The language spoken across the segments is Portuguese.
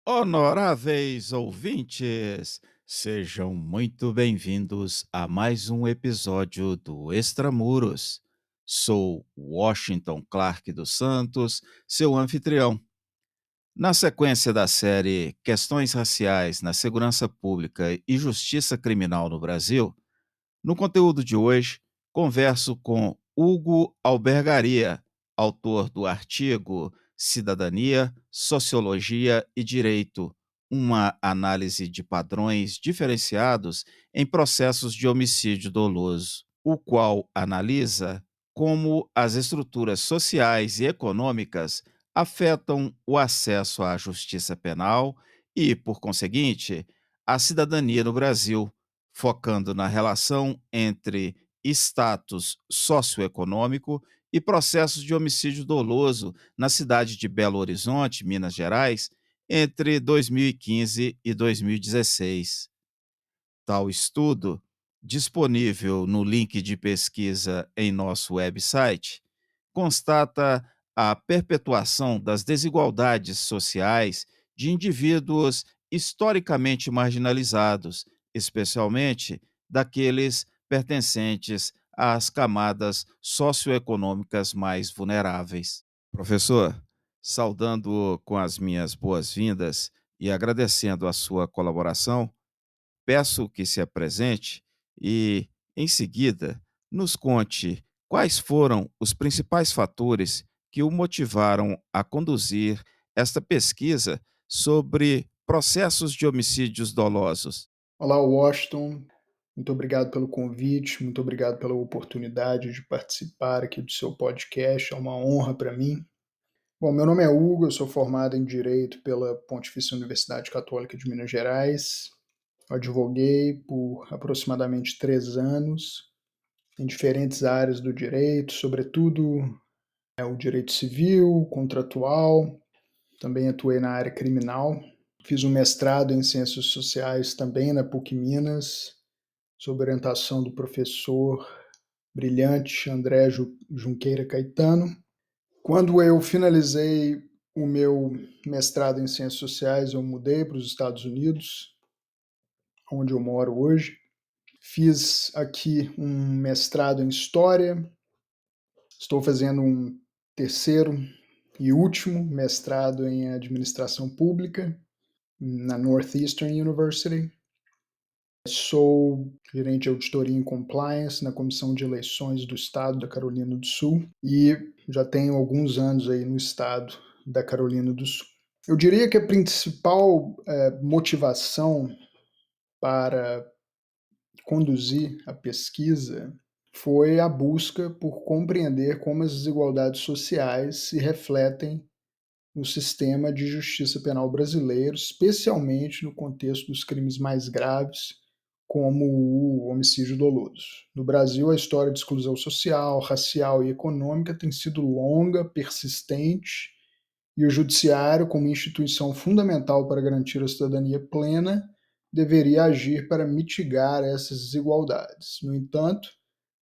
Honoráveis ouvintes, sejam muito bem-vindos a mais um episódio do Extramuros. Sou Washington Clark dos Santos, seu anfitrião. Na sequência da série Questões Raciais na Segurança Pública e Justiça Criminal no Brasil, no conteúdo de hoje, converso com Hugo Albergaria, autor do artigo Cidadania, Sociologia e Direito, uma análise de padrões diferenciados em processos de homicídio doloso, o qual analisa como as estruturas sociais e econômicas afetam o acesso à justiça penal e, por conseguinte, à cidadania no Brasil, focando na relação entre status socioeconômico e processos de homicídio doloso na cidade de Belo Horizonte, Minas Gerais, entre 2015 e 2016. Tal estudo, disponível no link de pesquisa em nosso website, constata a perpetuação das desigualdades sociais de indivíduos historicamente marginalizados, especialmente daqueles pertencentes às camadas socioeconômicas mais vulneráveis. Professor, saudando com as minhas boas-vindas e agradecendo a sua colaboração, peço que se apresente e, em seguida, nos conte quais foram os principais fatores que o motivaram a conduzir esta pesquisa sobre processos de homicídios dolosos. Olá, Washington. Muito obrigado pelo convite, muito obrigado pela oportunidade de participar aqui do seu podcast. É uma honra para mim. Bom, meu nome é Hugo, eu sou formado em Direito pela Pontifícia Universidade Católica de Minas Gerais. Eu advoguei por aproximadamente 3 anos em diferentes áreas do direito, sobretudo o direito civil, contratual. Também atuei na área criminal. Fiz um mestrado em Ciências Sociais também na PUC Minas, sob orientação do professor brilhante André Junqueira Caetano. Quando eu finalizei o meu mestrado em Ciências Sociais, eu mudei para os Estados Unidos, onde eu moro hoje. Fiz aqui um mestrado em História, estou fazendo um terceiro e último mestrado em Administração Pública na Northeastern University. Sou gerente de auditoria em compliance na Comissão de Eleições do Estado da Carolina do Sul e já tenho alguns anos aí no estado da Carolina do Sul. Eu diria que a principal motivação para conduzir a pesquisa foi a busca por compreender como as desigualdades sociais se refletem no sistema de justiça penal brasileiro, especialmente no contexto dos crimes mais graves, como o homicídio doloso. No Brasil, a história de exclusão social, racial e econômica tem sido longa, persistente, e o judiciário, como instituição fundamental para garantir a cidadania plena, deveria agir para mitigar essas desigualdades. No entanto,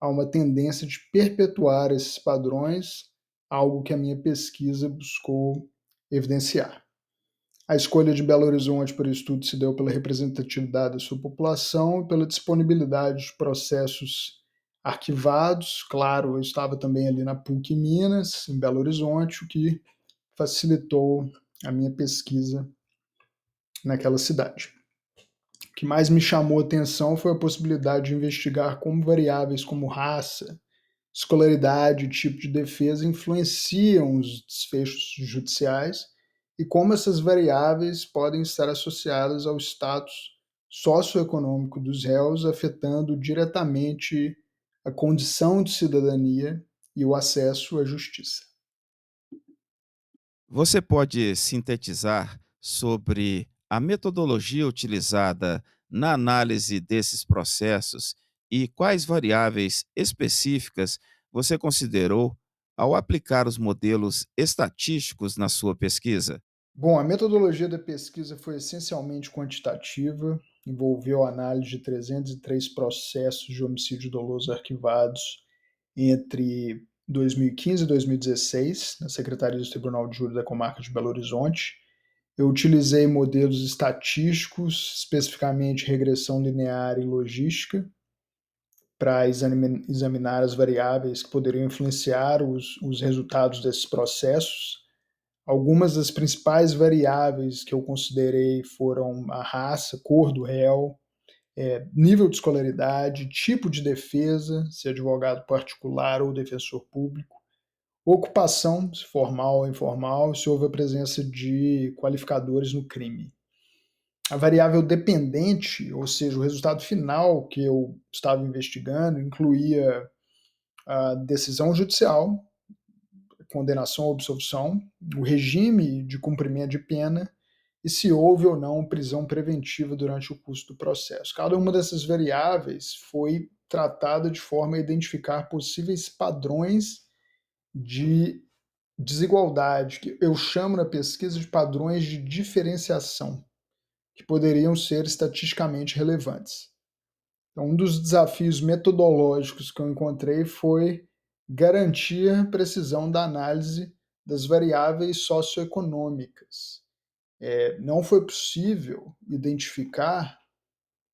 há uma tendência de perpetuar esses padrões, algo que a minha pesquisa buscou evidenciar. A escolha de Belo Horizonte para o estudo se deu pela representatividade da sua população e pela disponibilidade de processos arquivados. Claro, eu estava também ali na PUC Minas, em Belo Horizonte, o que facilitou a minha pesquisa naquela cidade. O que mais me chamou a atenção foi a possibilidade de investigar como variáveis como raça, escolaridade e tipo de defesa influenciam os desfechos judiciais e como essas variáveis podem estar associadas ao status socioeconômico dos réus, afetando diretamente a condição de cidadania e o acesso à justiça. Você pode sintetizar sobre a metodologia utilizada na análise desses processos e quais variáveis específicas você considerou ao aplicar os modelos estatísticos na sua pesquisa? Bom, a metodologia da pesquisa foi essencialmente quantitativa, envolveu a análise de 303 processos de homicídio doloso arquivados entre 2015 e 2016, na Secretaria do Tribunal de Júri da Comarca de Belo Horizonte. Eu utilizei modelos estatísticos, especificamente regressão linear e logística, para examinar as variáveis que poderiam influenciar os resultados desses processos. Algumas das principais variáveis que eu considerei foram a raça, cor do réu, nível de escolaridade, tipo de defesa, se advogado particular ou defensor público, ocupação, se formal ou informal, se houve a presença de qualificadores no crime. A variável dependente, ou seja, o resultado final que eu estava investigando, incluía a decisão judicial, condenação ou absolvição, o regime de cumprimento de pena e se houve ou não prisão preventiva durante o curso do processo. Cada uma dessas variáveis foi tratada de forma a identificar possíveis padrões de desigualdade, que eu chamo na pesquisa de padrões de diferenciação, que poderiam ser estatisticamente relevantes. Então, um dos desafios metodológicos que eu encontrei foi garantir a precisão da análise das variáveis socioeconômicas. Não foi possível identificar,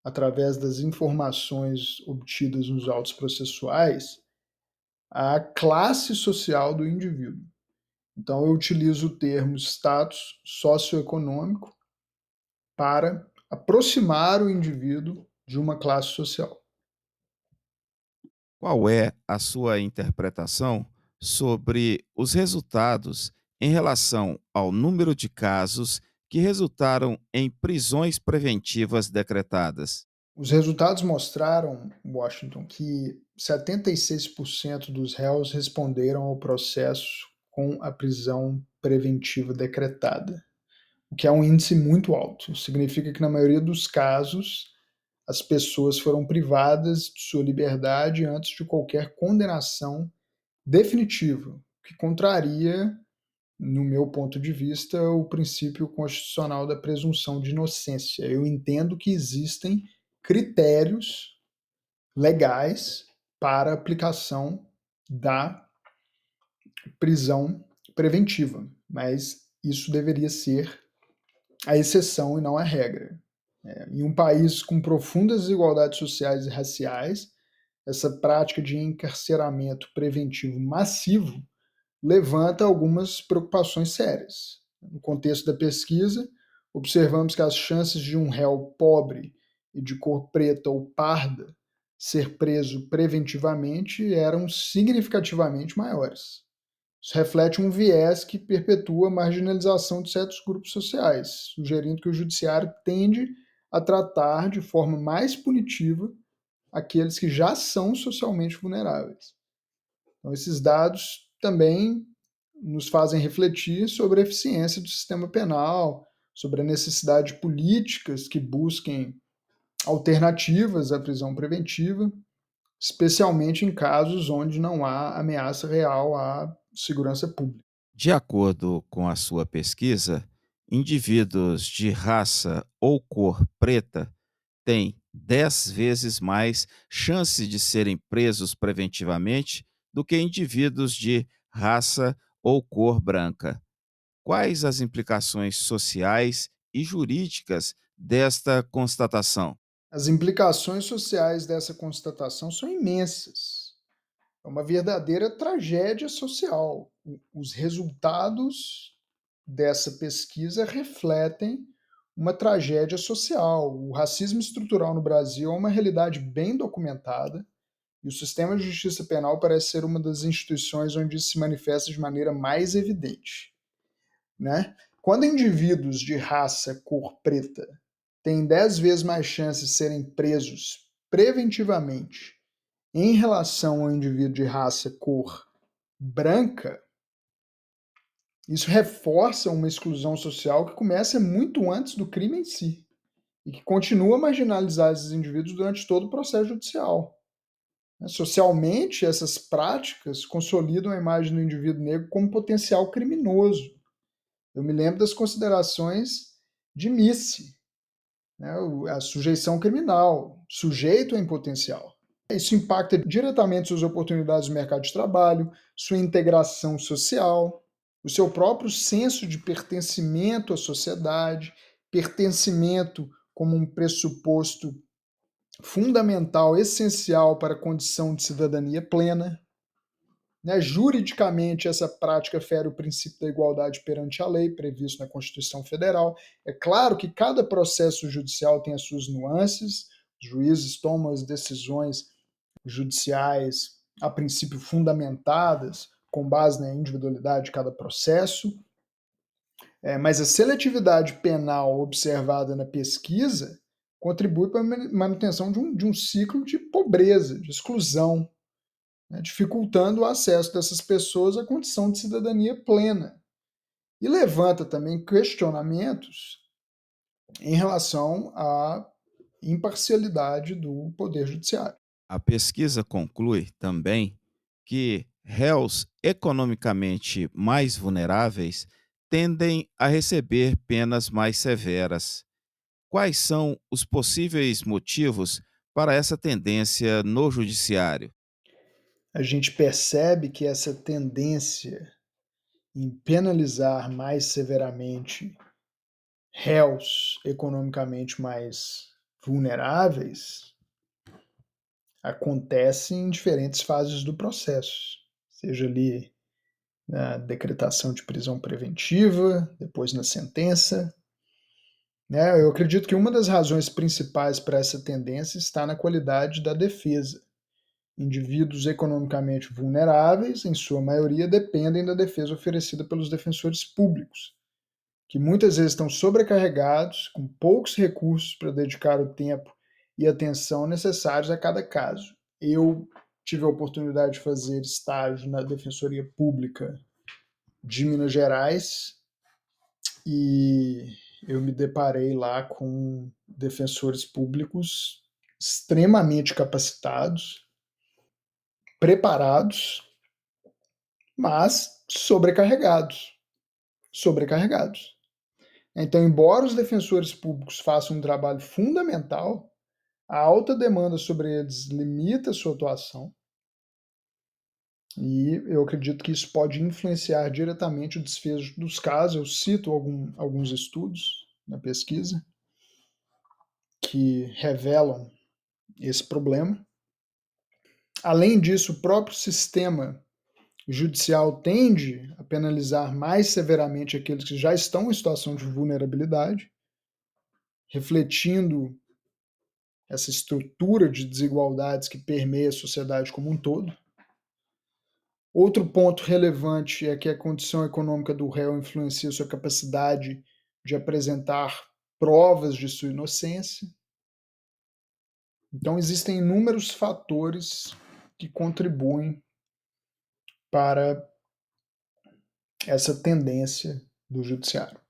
através das informações obtidas nos autos processuais, a classe social do indivíduo. Então, eu utilizo o termo status socioeconômico para aproximar o indivíduo de uma classe social. Qual é a sua interpretação sobre os resultados em relação ao número de casos que resultaram em prisões preventivas decretadas? Os resultados mostraram, Washington, que 76% dos réus responderam ao processo com a prisão preventiva decretada, o que é um índice muito alto. Isso significa que, na maioria dos casos, as pessoas foram privadas de sua liberdade antes de qualquer condenação definitiva, o que contraria, no meu ponto de vista, o princípio constitucional da presunção de inocência. Eu entendo que existem critérios legais para aplicação da prisão preventiva, mas isso deveria ser a exceção e não a regra. Em um país com profundas desigualdades sociais e raciais, essa prática de encarceramento preventivo massivo levanta algumas preocupações sérias. No contexto da pesquisa, observamos que as chances de um réu pobre e de cor preta ou parda ser preso preventivamente eram significativamente maiores. Isso reflete um viés que perpetua a marginalização de certos grupos sociais, sugerindo que o judiciário tende a tratar de forma mais punitiva aqueles que já são socialmente vulneráveis. Então, esses dados também nos fazem refletir sobre a eficiência do sistema penal, sobre a necessidade de políticas que busquem alternativas à prisão preventiva, especialmente em casos onde não há ameaça real à segurança pública. De acordo com a sua pesquisa, indivíduos de raça ou cor preta têm 10 vezes mais chance de serem presos preventivamente do que indivíduos de raça ou cor branca. Quais as implicações sociais e jurídicas desta constatação? As implicações sociais dessa constatação são imensas. É uma verdadeira tragédia social. Os resultados dessa pesquisa refletem uma tragédia social. O racismo estrutural no Brasil é uma realidade bem documentada e o sistema de justiça penal parece ser uma das instituições onde isso se manifesta de maneira mais evidente, né? Quando indivíduos de raça cor preta têm 10 vezes mais chances de serem presos preventivamente em relação ao indivíduo de raça cor branca, isso reforça uma exclusão social que começa muito antes do crime em si e que continua a marginalizar esses indivíduos durante todo o processo judicial. Socialmente, essas práticas consolidam a imagem do indivíduo negro como potencial criminoso, Eu me lembro das considerações de Misse, né, a sujeição criminal, sujeito em potencial. Isso impacta diretamente suas oportunidades no mercado de trabalho, sua integração social, o seu próprio senso de pertencimento à sociedade, pertencimento como um pressuposto fundamental, essencial para a condição de cidadania plena. Né? Juridicamente, essa prática fere o princípio da igualdade perante a lei, previsto na Constituição Federal. É claro que cada processo judicial tem as suas nuances, os juízes tomam as decisões judiciais, a princípio fundamentadas, com base na individualidade de cada processo, mas a seletividade penal observada na pesquisa contribui para a manutenção de um ciclo de pobreza, de exclusão, né, dificultando o acesso dessas pessoas à condição de cidadania plena. E levanta também questionamentos em relação à imparcialidade do Poder Judiciário. A pesquisa conclui também que réus economicamente mais vulneráveis tendem a receber penas mais severas. Quais são os possíveis motivos para essa tendência no judiciário? A gente percebe que essa tendência em penalizar mais severamente réus economicamente mais vulneráveis acontece em diferentes fases do processo, seja ali na decretação de prisão preventiva, depois na sentença. Né? Eu acredito que uma das razões principais para essa tendência está na qualidade da defesa. Indivíduos economicamente vulneráveis, em sua maioria, dependem da defesa oferecida pelos defensores públicos, que muitas vezes estão sobrecarregados, com poucos recursos para dedicar o tempo e atenção necessários a cada caso. Eu tive a oportunidade de fazer estágio na Defensoria Pública de Minas Gerais e eu me deparei lá com defensores públicos extremamente capacitados, preparados, mas sobrecarregados. Sobrecarregados. Então, embora os defensores públicos façam um trabalho fundamental, a alta demanda sobre eles limita a sua atuação e eu acredito que isso pode influenciar diretamente o desfecho dos casos. Eu cito alguns estudos na pesquisa que revelam esse problema. Além disso, o próprio sistema judicial tende a penalizar mais severamente aqueles que já estão em situação de vulnerabilidade, refletindo essa estrutura de desigualdades que permeia a sociedade como um todo. Outro ponto relevante é que a condição econômica do réu influencia sua capacidade de apresentar provas de sua inocência. Então, existem inúmeros fatores que contribuem para essa tendência do judiciário.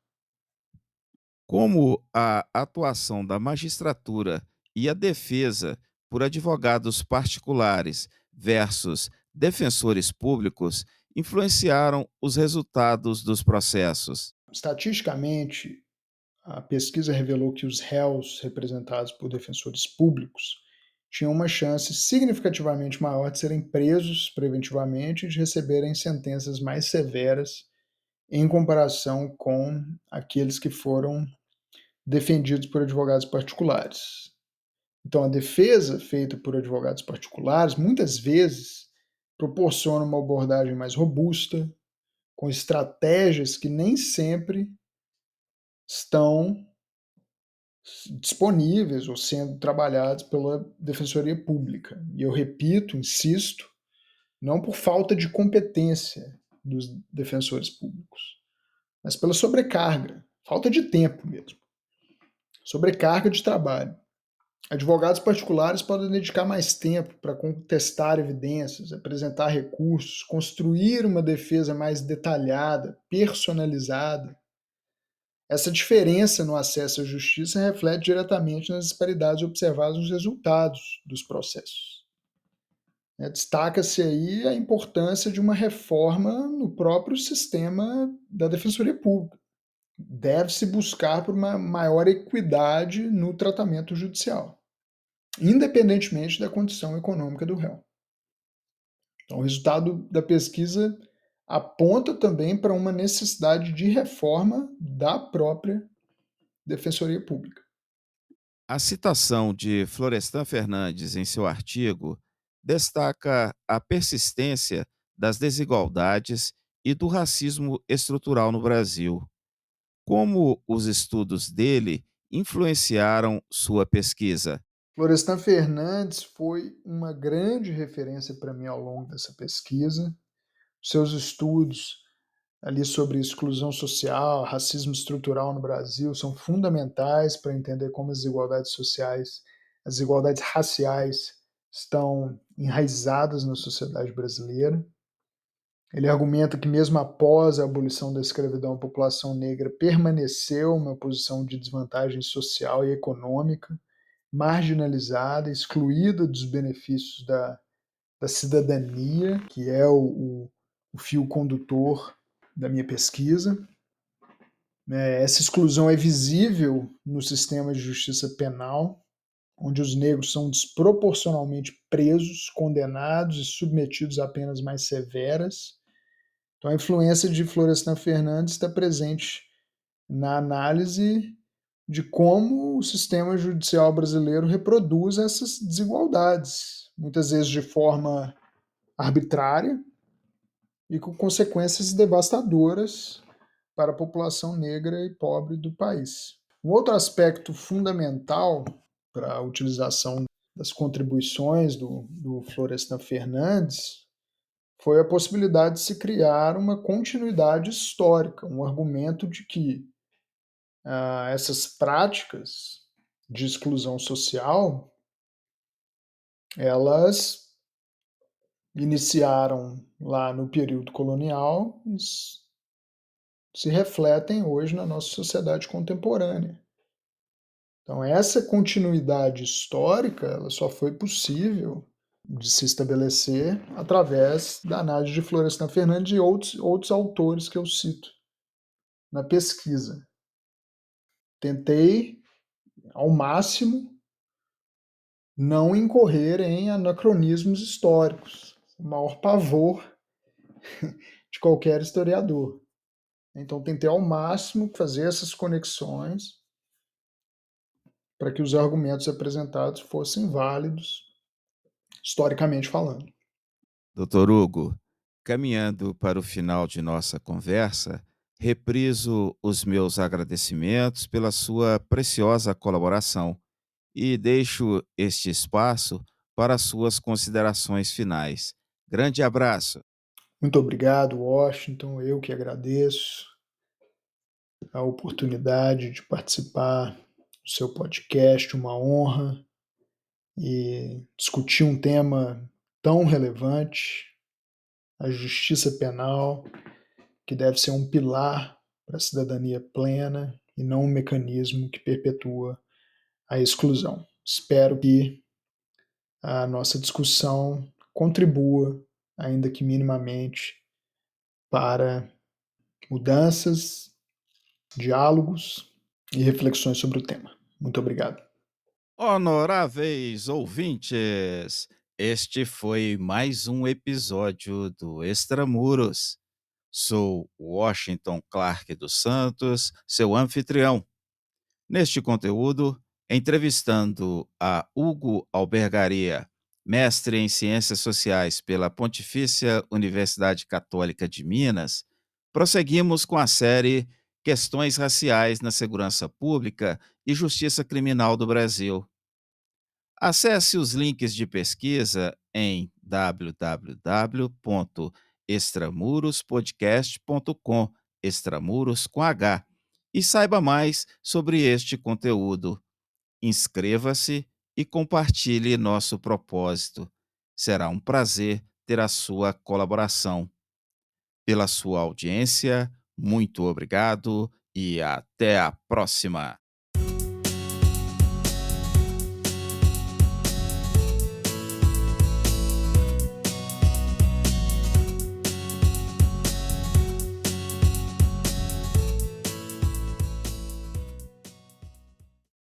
Como a atuação da magistratura e a defesa por advogados particulares versus defensores públicos influenciaram os resultados dos processos? Estatisticamente, a pesquisa revelou que os réus representados por defensores públicos tinham uma chance significativamente maior de serem presos preventivamente e de receberem sentenças mais severas em comparação com aqueles que foram defendidos por advogados particulares. Então, a defesa feita por advogados particulares muitas vezes proporciona uma abordagem mais robusta, com estratégias que nem sempre estão disponíveis ou sendo trabalhados pela Defensoria Pública. E eu repito, insisto, não por falta de competência dos defensores públicos, mas pela sobrecarga, falta de tempo mesmo, sobrecarga de trabalho. Advogados particulares podem dedicar mais tempo para contestar evidências, apresentar recursos, construir uma defesa mais detalhada, personalizada. Essa diferença no acesso à justiça reflete diretamente nas disparidades observadas nos resultados dos processos. Destaca-se aí a importância de uma reforma no próprio sistema da Defensoria Pública. deve-se buscar por uma maior equidade no tratamento judicial, independentemente da condição econômica do réu. Então, o resultado da pesquisa aponta também para uma necessidade de reforma da própria Defensoria Pública. A citação de Florestan Fernandes em seu artigo destaca a persistência das desigualdades e do racismo estrutural no Brasil. Como os estudos dele influenciaram sua pesquisa? Florestan Fernandes foi uma grande referência para mim ao longo dessa pesquisa. Seus estudos ali sobre exclusão social, racismo estrutural no Brasil são fundamentais para entender como as desigualdades sociais, as desigualdades raciais estão enraizadas na sociedade brasileira. Ele argumenta que mesmo após a abolição da escravidão, a população negra permaneceu em uma posição de desvantagem social e econômica, marginalizada, excluída dos benefícios da cidadania, que é o fio condutor da minha pesquisa. Essa exclusão é visível no sistema de justiça penal, onde os negros são desproporcionalmente presos, condenados e submetidos a penas mais severas. Então, a influência de Florestan Fernandes está presente na análise de como o sistema judicial brasileiro reproduz essas desigualdades, muitas vezes de forma arbitrária e com consequências devastadoras para a população negra e pobre do país. Um outro aspecto fundamental para a utilização das contribuições do Florestan Fernandes foi a possibilidade de se criar uma continuidade histórica, um argumento de que essas práticas de exclusão social, elas iniciaram lá no período colonial e se refletem hoje na nossa sociedade contemporânea. Então, essa continuidade histórica ela só foi possível de se estabelecer através da análise de Florestan Fernandes e outros autores que eu cito na pesquisa. Tentei, ao máximo, não incorrer em anacronismos históricos, o maior pavor de qualquer historiador. Então, tentei ao máximo fazer essas conexões para que os argumentos apresentados fossem válidos, historicamente falando. Doutor Hugo, caminhando para o final de nossa conversa, repriso os meus agradecimentos pela sua preciosa colaboração e deixo este espaço para suas considerações finais. Grande abraço. Muito obrigado, Washington. Eu que agradeço a oportunidade de participar do seu podcast, uma honra, e discutir um tema tão relevante, a justiça penal, que deve ser um pilar para a cidadania plena e não um mecanismo que perpetua a exclusão. Espero que a nossa discussão contribua, ainda que minimamente, para mudanças, diálogos e reflexões sobre o tema. Muito obrigado. Honoráveis ouvintes, este foi mais um episódio do Extramuros. Sou Washington Clark dos Santos, seu anfitrião. Neste conteúdo, entrevistando a Hugo Albergaria, mestre em Ciências Sociais pela Pontifícia Universidade Católica de Minas, prosseguimos com a série Questões Raciais na Segurança Pública e Justiça Criminal do Brasil. Acesse os links de pesquisa em www.extramurospodcast.com, extramuros com H, e saiba mais sobre este conteúdo. Inscreva-se e compartilhe nosso propósito. Será um prazer ter a sua colaboração. Pela sua audiência, muito obrigado e até a próxima.